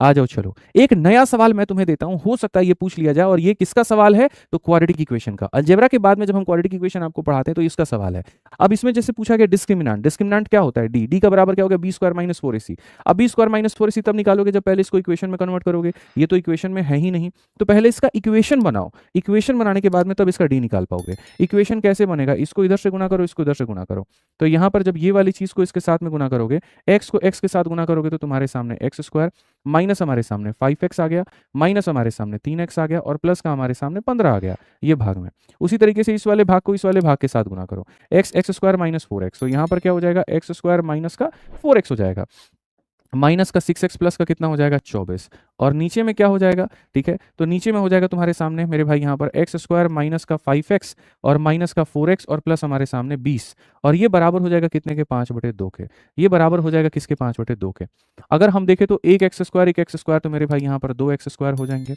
आ जाओ चलो, एक नया सवाल मैं तुम्हें देता हूं, हो सकता है ये पूछ लिया जाए। और ये किसका सवाल है? तो क्वाड्रेटिक इक्वेशन का। अलजेब्रा के बाद में जब हम क्वाड्रेटिक इक्वेशन आपको पढ़ाते हैं तो इसका सवाल है। अब इसमें जैसे पूछा गया डिस्क्रिमिनेंट, डिस्क्रिमिनेंट क्या होता है? डी, डी का बराबर क्या होगा? B square minus 4ac। अब बी स्क्वायर माइनस 4ac तब निकालोगे जब पहले इसको इक्वेशन में कन्वर्ट करोगे। ये तो इक्वेशन में है ही नहीं, तो पहले इसका इक्वेशन बनाओ, इक्वेशन बनाने के बाद में तब इसका डी निकाल पाओगे। इक्वेशन कैसे बनेगा? इसको इधर से गुना करो, इसको इधर से गुना करो। तो यहां पर जब ये वाली चीज को इसके साथ में गुना करोगे, एक्स को एक्स के साथ गुना करोगे तो तुम्हारे सामने एक्स स्क्वायर माइनस हमारे सामने 5x आ गया, माइनस हमारे सामने 3x आ गया, और प्लस का हमारे सामने 15 आ गया ये भाग में। उसी तरीके से इस वाले भाग को इस वाले भाग के साथ गुना करो, x x square minus 4x, तो यहाँ पर क्या हो जाएगा? एक्स स्क्वायर माइनस का 4x हो जाएगा, माइनस का 6x प्लस का कितना हो जाएगा? 24। और नीचे में क्या हो जाएगा? ठीक है, तो नीचे में हो जाएगा तुम्हारे सामने मेरे भाई यहाँ पर एक्स स्क्वायर माइनस का 5x और माइनस का 4x और प्लस हमारे सामने 20, और ये बराबर हो जाएगा कितने के? 5/2 के। ये बराबर हो जाएगा किसके? 5/2 के। अगर हम देखें तो एक एक्स स्क्वायर तो मेरे भाई यहाँ पर 2x स्क्वायर हो जाएंगे,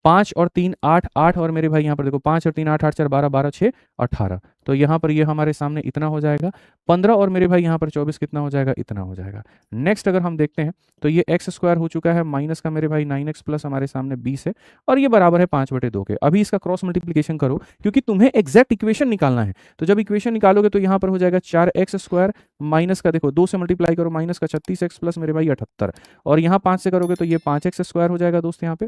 5 और 3 8 8, और मेरे भाई यहाँ पर देखो 5 और 3 8 8 4 12 12 6 18, तो यहाँ पर ये हमारे सामने इतना हो जाएगा 15, और मेरे भाई यहाँ पर 24 कितना हो जाएगा? इतना हो जाएगा। नेक्स्ट अगर हम देखते हैं तो ये एक्स स्क्वायर हो चुका है, माइनस का मेरे भाई 9x प्लस हमारे सामने 20 है, और ये बराबर है 5/2 के। अभी इसका क्रॉस मल्टीप्लीकेशन करो क्योंकि तुम्हें एग्जैक्ट इक्वेशन निकालना है। तो जब इक्वेशन निकालोगे तो यहाँ पर हो जाएगा 4x स्क्वायर माइनस का देखो 2 से मल्टीप्लाई करो, माइनस का 36x प्लस मेरे भाई 78, और यहाँ 5 से करोगे तो ये 5x स्क्वायर हो जाएगा दोस्त यहाँ पे,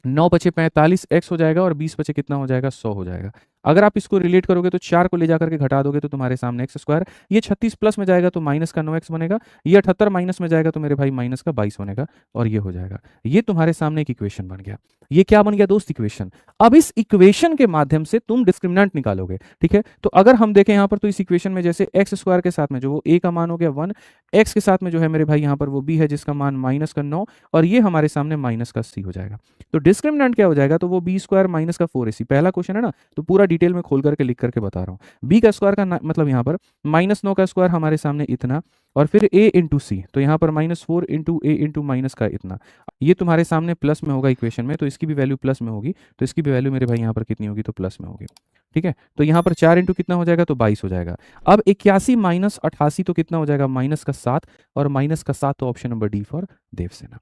9 बचे 45x हो जाएगा, और 20 बचे कितना हो जाएगा? 100 हो जाएगा। अगर आप इसको रिलेट करोगे तो 4 को ले जाकर के घटा दोगे तो तुम्हारे सामने एक्स स्क्वायर, ये 36 प्लस में जाएगा तो माइनस का 9x बनेगा, ये 78 माइनस में जाएगा तो मेरे भाई माइनस का 22 बनेगा, और ये हो जाएगा। ये तुम्हारे सामने एक इक्वेशन बन गया। ये क्या बन गया दोस्त? इक्वेशन। अब इस इक्वेशन के माध्यम से तुम डिस्क्रिमिनेंट निकालोगे। ठीक है, तो अगर हम देखें यहाँ पर तो इस इक्वेशन में जैसे एक्स स्क्वायर के साथ में जो वो a का मान हो गया 1, एक्स के साथ में जो है मेरे भाई यहाँ पर वो b है जिसका मान माइनस का 9, और ये हमारे सामने माइनस का c हो जाएगा। तो डिस्क्रिमिनेंट क्या हो जाएगा? तो वो बी स्क्वायर माइनस का 4ac, पहला क्वेश्चन है ना, तो पूरा डिटेल में खोल करके लिख करके बता रहा हूँ। बी का स्क्वायर का मतलब यहाँ पर -9 का स्क्वायर हमारे सामने इतना, और फिर a इंटू सी, तो यहाँ पर -4 इंटू a इंटू माइनस का इतना, ये तुम्हारे सामने प्लस में होगा इक्वेशन में, तो इसकी भी वैल्यू प्लस में होगी, तो इसकी भी वैल्यू मेरे भाई यहाँ पर कितनी होगी? तो प्लस में होगी। ठीक है, तो यहाँ पर 4 इंटू कितना हो जाएगा? तो 22 हो जाएगा। अब 81 माइनस 88 तो कितना हो जाएगा? -7, और -7 तो option number D for Devasena.